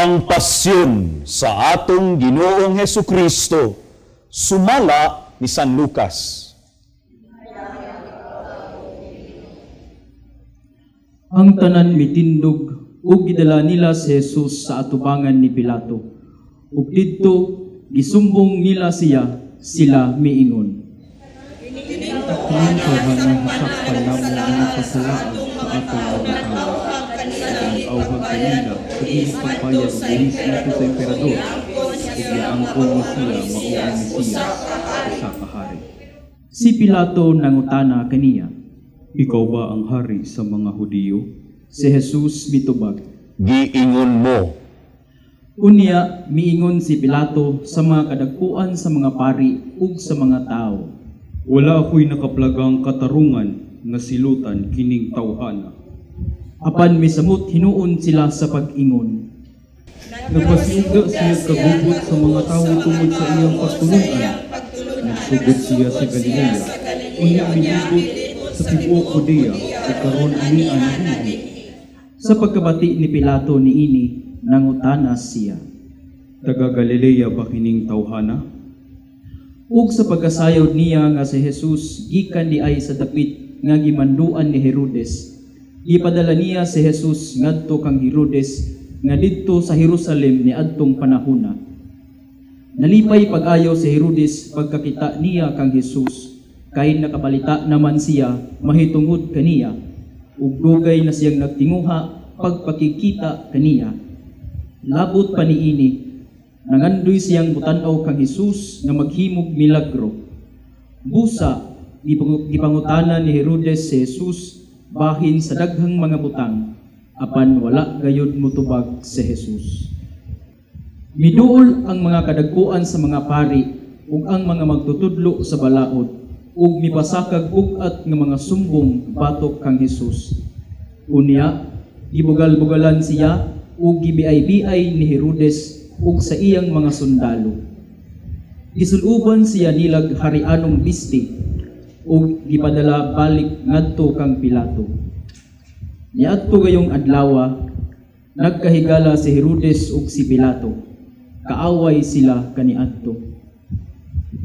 ang pasyon sa atong Ginoong Hesukristo sumala ni San Lucas. Ang tanan mitindog ug gidala nila si Jesus sa atubangan ni Pilato. Ug didto gisumbong nila sila miingon. Ang Tuhan masakpan namo ang kasalaan sa atong mga tao. Ang awhag kanila sa inyong pagbayad o buhis nato sa emperador. Iyaang ko mo sila mauang Mesiyas sa kahari. Si Pilato nangutana kaniya. Ikaw ba ang hari sa mga Hudiyo? Si Jesus mitubag. Giingon mo. Unya miingon si Pilato sa mga kadagpuan sa mga pari ug sa mga tao. Wala ako'y nakaplagang katarungan nga silutan kining tawhana. Apan misamot hinuon sila sa pag-ingon. Nagpasiuga siya kagubot sa mga tao tungod sa iyang pagtulunan. Nagsugod siya sa Galilea. Unya minibot sa tibuok Judea at karon ani anahihi. Sa pagkabati ni Pilato niini, nangutana siya. Taga Galilea ba kining tawhana? Ug sa pagkasayod niya nga si Jesus gikan diay sa dapit nga gimanduan ni Herodes. Gipadala niya si Jesus ngadto kang Herodes nga didto sa Jerusalem ni adtong panahona. Nalipay pag-ayo si Herodes pagkakita niya kang Jesus, kay nakabalita naman siya mahitungod kaniya, ug dugay na siyang nagtinguha pagpakikita kaniya. Labot pa niini, nangandoy siyang butan-aw kang Jesus nga maghimog milagro. Busa, gipangutana ni Herodes si Jesus bahin sa daghang mga butang, apan wala gayud mutubag si Jesus. Miduol ang mga kadagkuan sa mga pari ug ang mga magtutudlo sa balaod ug mipasakag bugat nga mga sumbong batok kang Jesus. Unya, gibugal-bugalan siya ug gibiay-biay ni Herodes ug sa iyang mga sundalo. Gisuluban siya nilag harianong bisti ug gipadala balik ngadto kang Pilato. Niadto gayong adlaw, nagkahigala si Herodes ug si Pilato. Kaaway sila kaniadto.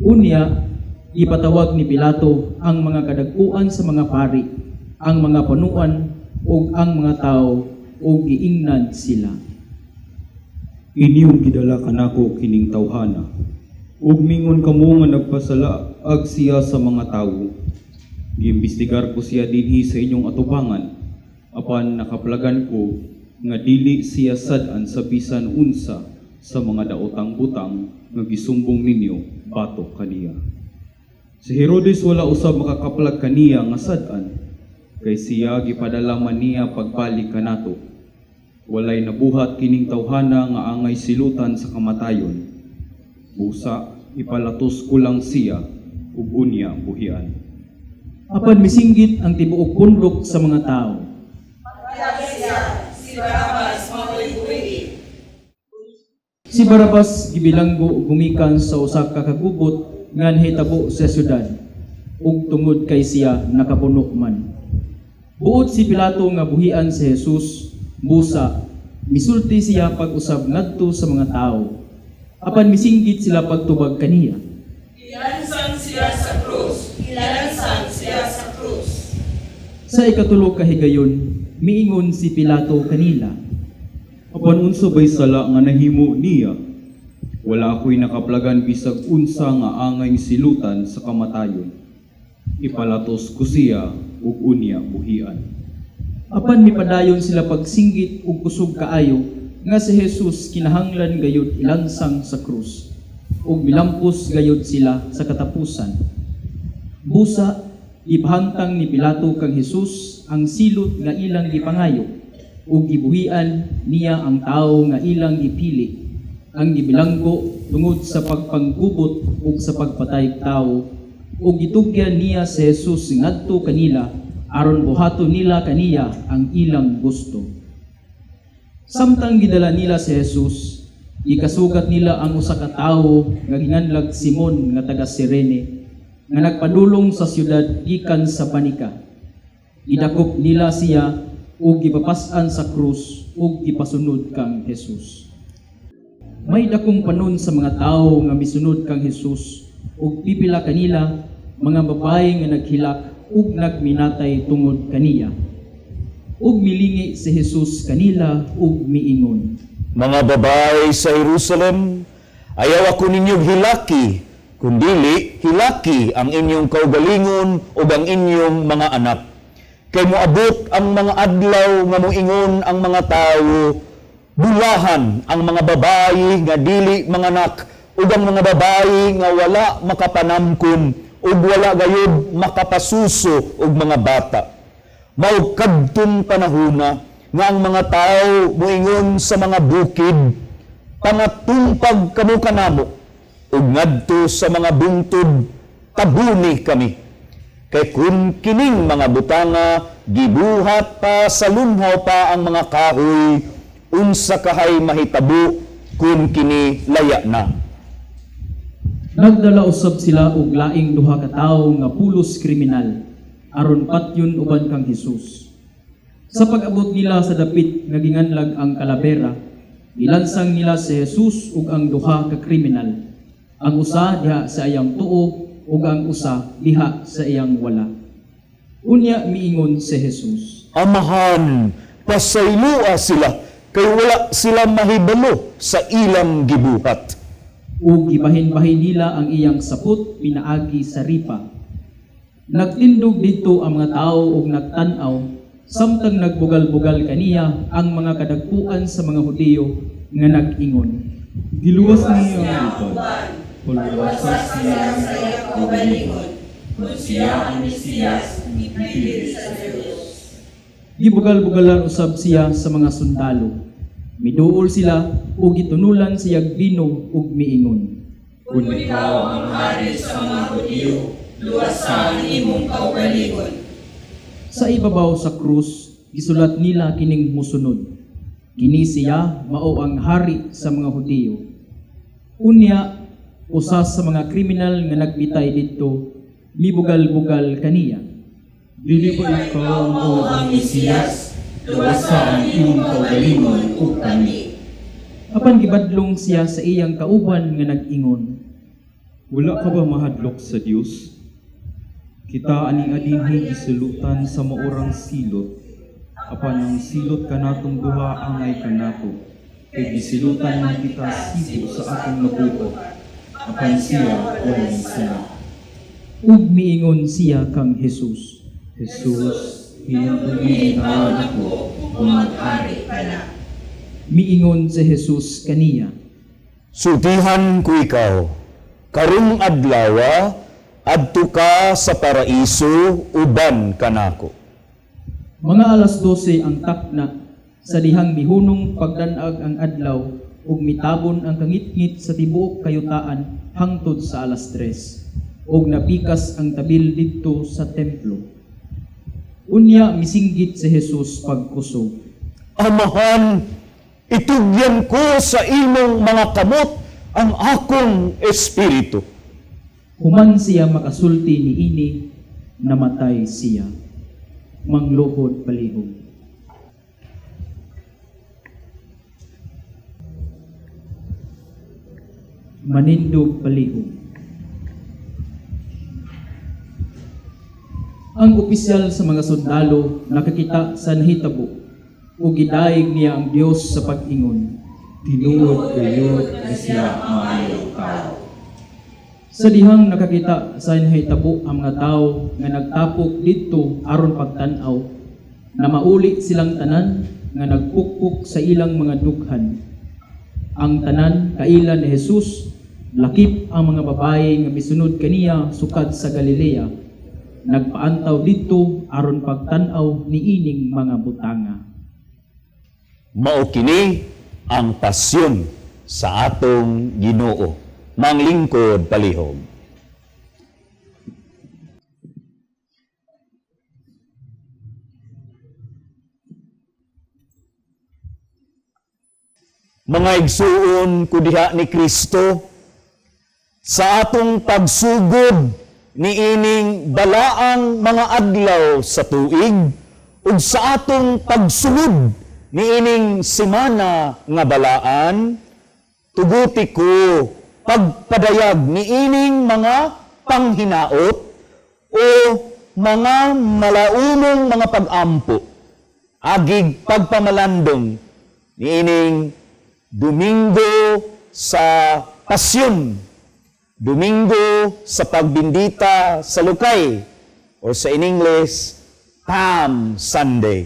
Unya, ipatawag ni Pilato ang mga kadagkuan sa mga pari, ang mga panuan ug ang mga tao ug giingnan sila. Inyong gidala kanako kining tawhana, ug mingon kamo nga nagpasalaag siya sa mga tawo. Giimbestigar ko siya dinhi sa inyong atubangan, apan nakaplagan ko nga dili siya sad-an sa bisan unsa sa mga daotang butang nga gisumbong ninyo batok kaniya. Si Herodes wala usab makakaplag kaniya nga sad-an, kay siya gipadala man niya pagbalik kanato. Walay nabuhat kining tawhana nga angay silutan sa kamatayon. Busa, ipalatos ko lang siya ug unya buhian. Apan misinggit ang tibuok pundok sa mga tao. Si Barabas gibilanggo gumikan sa usa ka kagubot nga nahitabo sa syudad ug tungod kay siya nakapuno man. Buot si Pilato nga buhian si Jesus, busa misulti siya pag-usab ngadto sa mga tao. Apan misinggit sila pagtubag kaniya. Ilansan siya sa krus. Ilansan siya sa krus. Sa ikatulo kahigayon, miingon si Pilato kanila. Apan unsa bay sala nga nahimo niya? Wala ako'y nakaplagan bisag unsa nga angay silutan sa kamatayon. Ipalatos ko siya ug unya buhian. Apan mipadayon sila pagsinggit ug kusog kaayo nga si Jesus kinahanglan gayud ilansang sa krus ug milampos gayud sila sa katapusan. Busa, ipahantang ni Pilato kang Jesus ang silot nga ilang gipangayo ug gibuhian niya ang tawo nga ilang gipili, ang gibilanggo tungod sa pagpanggubot ug sa pagpatay tawo, ug gitugyan niya si Jesus ngadto kanila aron buhaton nila kaniya ang ilang gusto. Samtang gidala nila si Jesus, ikasugat nila ang usa ka tawo nga ginganlag Simon nga taga Cirene nga nagpadulong sa syudad gikan sa panika. Idakop nila siya ug gipapas-an sa krus ug gipasunod kang Jesus. May dakong panon sa mga tao nga misunod kang Hesus, ug pipila kanila mga babae nga naghilak ug nagminatay tungod kaniya. Ug milingi si Hesus kanila ug miingon, Mga babae sa Jerusalem, ayaw ako ninyong hilaki, kundili hilaki ang inyong kaugalingon ug ang inyong mga anak. Kay moabot ang mga adlaw nga moingon ang mga tawo, bulahan ang mga babae nga dili manganak ug ang mga babae nga wala makapanamkon ug wala gayud makapasuso og mga bata. Mao kadtong panahona nga ang mga tao moingon sa mga bukid, pangatungpag kamo kanamo ug ngadto sa mga bungtod tabuni kami. Kay kun kining mga butanga gibuhat pa sa lunhaw pa ang mga kahoy, unsa kahay mahitabo kun kini laya na. Nagdala usab sila og laing duha ka tawo nga pulos kriminal aron patyon uban kang Hesus. Sa pag-abot nila sa dapit nga ginganlag ang kalabera, gilansang nila si Hesus ug ang duha ka kriminal. Ang usa diha sa iyang tuo ug ang usa diha sa iyang wala. Unya miingon si Hesus, Amahan, pasaylua sila kay wala sila mahibalo sa ilang gibuhat. ug gibahin-bahin nila ang iyang sapot pinaagi sa ripa. Nagtindog dito ang mga tao ug nagtan-aw, samtang nagbugal-bugal kaniya ang mga kadagpuan sa mga Hudiyo nga nag-ingon, Giluwas niya ang lupad. Pagwasas siya sa iyang kaugalingon, kung siya ang Mesiyas, ipinili sa Diyos. Gibugal-bugalan usab siya sa mga sundalo. Miduol sila ug gitunulan siyag bino ug miingon, Kung ikaw ang hari sa mga Hudiyo, luwasa ang imong kaugalingon. Sa ibabaw sa krus, gisulat nila kining musunod, kini siya mao ang hari sa mga Hudiyo. Unya, usa sa mga kriminal nga nagbitay didto, mibugal-bugal kaniya. Dili ba ikaw Mao ang Mesiyas, luwasa ang imong kaugalingon ug kami. Apan gibadlong siya sa iyang kauban nga nag-ingon, Wala ka ba mahadlok sa Dios? Kita aning adinhi gisulutan sa maurang silot. Apan ang silot kanatong duha angay kanato. Kay gisilutan man kita sibo sa atong nabuot. Apan siya walay sila. ug miingon siya kang Hesus, Jesus, hinuntunin na ako. Bumaghari ka na. miingon si Hesus kaniya, Sultihan ko ikaw, karong adlaw adto ka sa paraiso uban kanako. Mga alas 12 ang takna, sa dihang mihunong pagdanag ang adlaw ug mitabon ang kangitngit sa tibuok kayutaan hangtod sa alas 3 ug napikas ang tabil didto sa templo. Unya misinggit si Hesus pagkusog, Amahan, itugyan ko sa imong mga kamot ang akong espiritu. human siya makasulti niini, namatay siya. Mangluhod palihog. Manindog palihog. Ang opisyal sa mga sundalo nakakita sa nahitabo ug gidaig niya ang Dios sa pag-ingon. Tinuod kayo na siya maayong tao. Sa dihang nakakita sa nahitabo ang mga tao nga nagtapok didto aron pagtan-aw, na mauli silang tanan nga nagpukpuk sa ilang mga dughan. Ang tanan kaila ni Hesus, lakip ang mga babaye nga misunod kaniya sukad sa Galilea, nagpaantaw didto aron pagtan-aw niining mga butanga. Mao kini ang pasyon sa atong Ginoo. Manglingkod palihog. Mga igsuon ko diha ni Kristo, sa atong pagsugod niining balaang mga adlaw sa tuig ug sa atong pagsunod niining semana nga balaan, tuguti ko pagpadayag ni ining mga panghinaot o mga malaunong mga pag-ampo agig pagpamalandong ni ining Domingo sa Pasyon, Domingo sa pagbindita sa Lukay, or sa in English, Palm Sunday.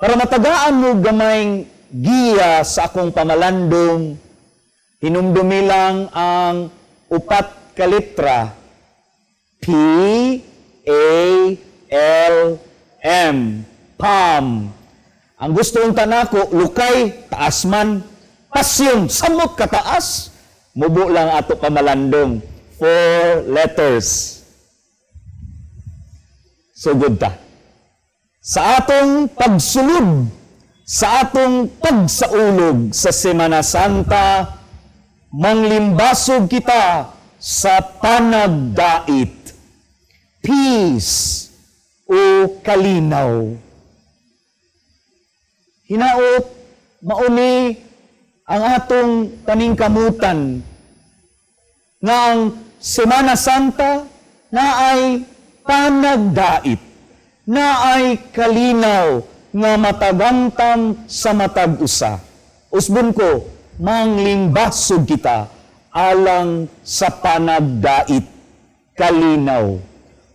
Para matagaan mo gamayng giya sa akong pamalandong, hinumdumi lang ang upat ka letra, P-A-L-M, Palm. Ang gusto kong tanako, Lukay, taas man, Pasyon, samot kataas, mubo lang ato pamalandong. 4 letters. So good ta. Sa atong pagsulod, sa atong pagsaulog sa Semana Santa, manglimbasog kita sa panagdait, peace o kalinaw. Hinaot, mauni ang atong paningkamutan nga ang Semana Santa na ay panagdait, na ay kalinaw nga matagamtam sa matag usa. Usbon ko, manglimbasog kita alang sa panagdait, kalinaw.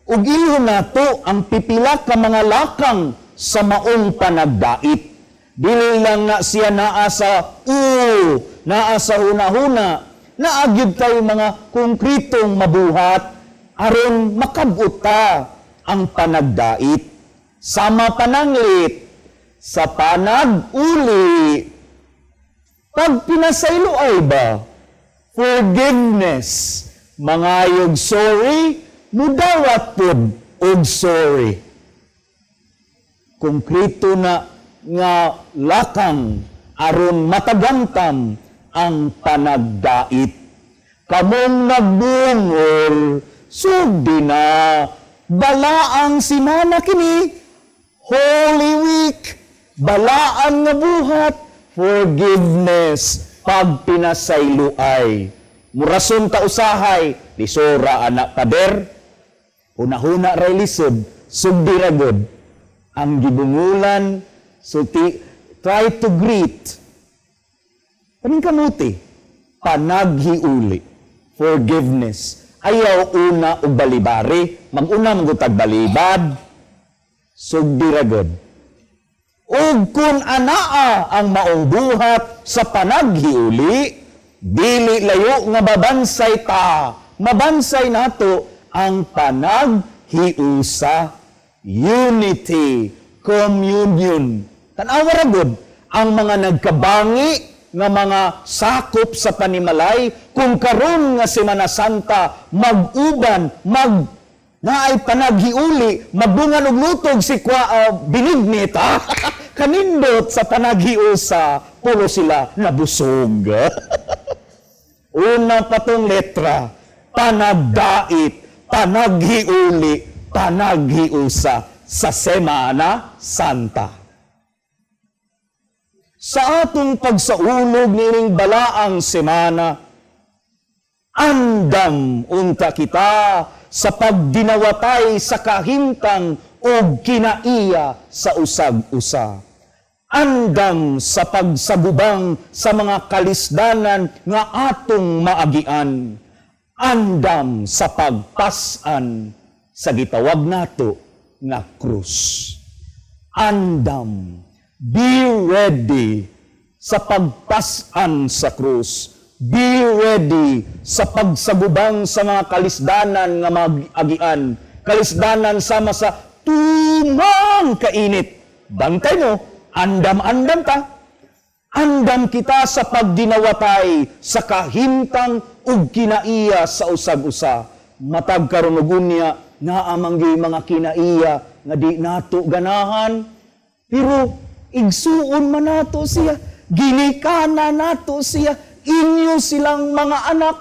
Ug ilhon nato ang pipila ka mga lakang sa maong panagdait. Dili lang na siya naa sa naa sa huna-huna, naagyud tayo mga konkretong mabuhat aron makabuta ang panagdait. Sama pananglit sa panag-uli. Pag pinasaylo ay ba? Forgiveness. Mangayog sorry, mudawat pod og sorry. Konkreto na nga lakang aron matagamtam ang panagdait. Kamong nagbungol, sugdi na, balaang simana kini, Holy Week, balaan nga buhat, forgiveness, pag pinasayloay. Murason ta usahay, lisora anak pader, una-huna ray lisod, sugdi ragod, ang gibungulan, so try to greet. Kaming kamuti, panaghiuli, forgiveness. Ayaw una o balibari, mag-una magutag balibad, sugdi ragod. Ug kun anaa ang maong buhat sa panaghiuli, dili layo nga mabansay ta, mabansay nato ang panaghiusa, unity, communion. Tanawa ragod ang mga nagkabangi nga mga sakop sa panimalay kung karon nga Semana Santa mag-uban, naay panaghiuli, magbungan og lutog si binignit, kanindot sa panaghiusa, pulo sila nabusog. Una patong letra, panagdait, panaghiuli, panaghiusa sa Semana Santa. Sa atong pagsaulog nining balaang semana, andam unta kita sa pagdinawatay sa kahimtang o kinaiya sa usag-usa. Andam sa pagsagubang sa mga kalisdanan nga atong maagian. Andam sa pagpasan sa gitawag nato nga krus. Andam, be ready sa pagpasan sa krus. Be ready sa pagsagubang sa mga kalisdanan nga mag-agian. Kalisdanan sama sa tumang kainit. Bantay mo, andam-andam ta. Andam kita sa pagdinawatay sa kahimtang ug kinaiya sa usag-usa. Matag karon ug unya nga amanggi mga kinaiya nga di nato ganahan. Pero igsuon man nato siya, ginikana nato siya, inyo silang mga anak.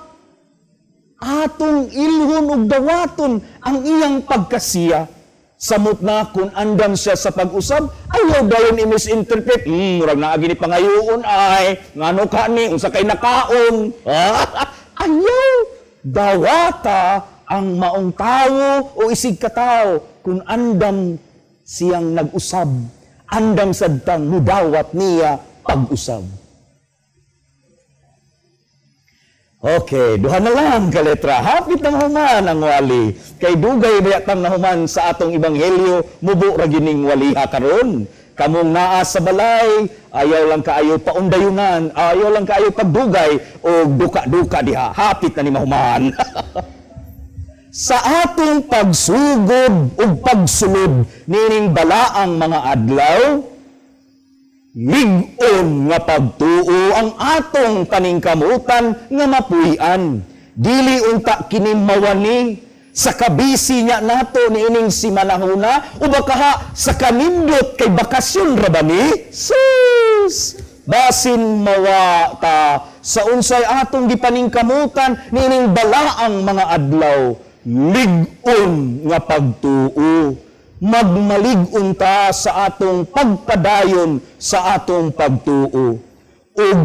Atong ilhon ug dawaton ang iyang pagkasiya. Samot na kung andam siya sa pag-usab, Ayaw dayon i-misinterpret. Murag na agi ni pangayoon ay, ngano ka ni, unsa kay nakaon. Ayaw. Dawata ang maong tao o isig katao kung andam siyang nag-usab. Andam sadtang mudawat niya pag-usab. Okay, duha na lang ka letra. Hapit na human ang wali. Kay dugay bayatang nahuman sa atong ebanghelyo, mubo ra gining waliha karon. Kamong naa sa balay, ayaw lang kaayo paundayunan, ayaw lang kaayo pagdugay o duka-duka diha. Hapit na ni mahuman. Sa atong pagsugod o pagsulod nining balaang mga adlaw, lig-on nga pagtuo ang atong paningkamutan nga mapuy-an. Dili unta kini mawani sa kabisi niya nato niining si manahuna o baka sa kanindot kay bakasyon ra ba ni? Sus! Basin mawa ta sa unsay atong gipaningkamutan niining balaang mga adlaw, lig-on nga pagtuo. Magmalig-on ta sa atong pagpadayon sa atong pagtuo. Ug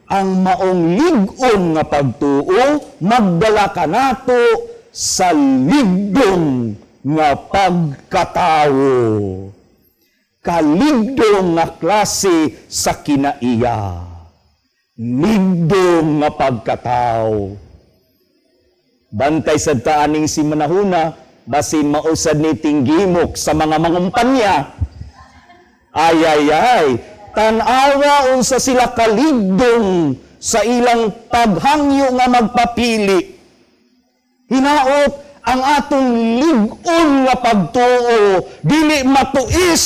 ang maong lig-on nga pagtuo, magdala ka nato sa ligdong nga pagkatawo. Kaligdong nga klase sa kinaiya. Ligdong nga pagkatawo. Bantay sa taaning si manahuna, basin mausad ni tinggimok sa mga mangumpanya. Ay, tanawa unsa sila kaligdong sa ilang paghangyo nga magpapili. Hinaot ang atong lig-on nga pagtuo, dili matuis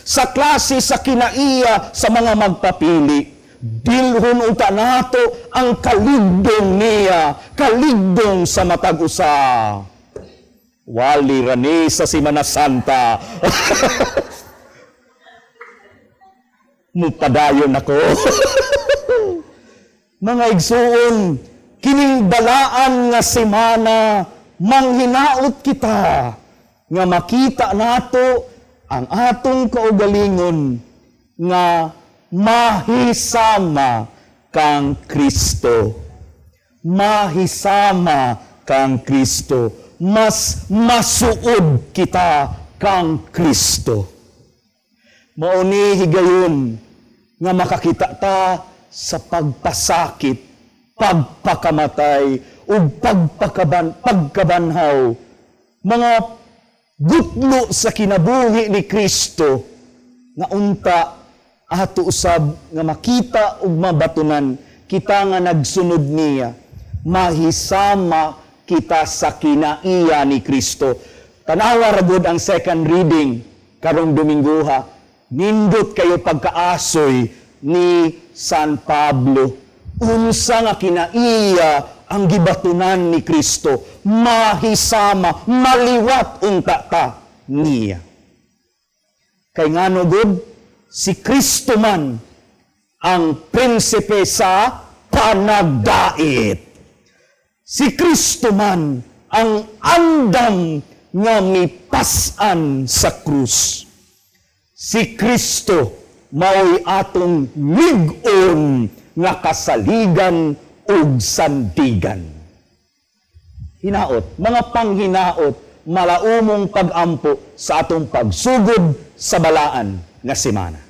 sa klase sa kinaiya sa mga magpapili. Dilhon unta nato ang kaligdong niya, kaligdong sa matag usa. Wali rani sa Semana Santa. Mupadayon ako. Mga igsuon, kining balaan nga semana, manghinaot kita, nga makita nato ang atong kaugalingon, nga mahisama kang Kristo. Mahisama kang Kristo. Mas masuod kita kang Kristo. Mauni higayon nga makakita ta sa pagpasakit, pagpakamatay, ug pagkabanhaw, mga gutlo sa kinabuhi ni Kristo nga unta ato usab nga makita ug mabatunan kita nga nagsunod niya, mahisama kita sa kinaiya ni Kristo. Tanawa ra gud ang second reading karong Dominggoha. Nindot kayo pagkaasoy ni San Pablo. Unsa nga kinaiya ang gibatunan ni Kristo, mahisama, maliwat unta ta niya. Kay ngano gud si Kristo man ang prinsipe sa panagdait. Si Kristo man ang andam nga mipasan sa krus. Si Kristo mao'y atong lig-on nga kasaligan ug sandigan. Hinaot, mga panghinaot, malaumong pag-ampo sa atong pagsugod sa balaan nga semana.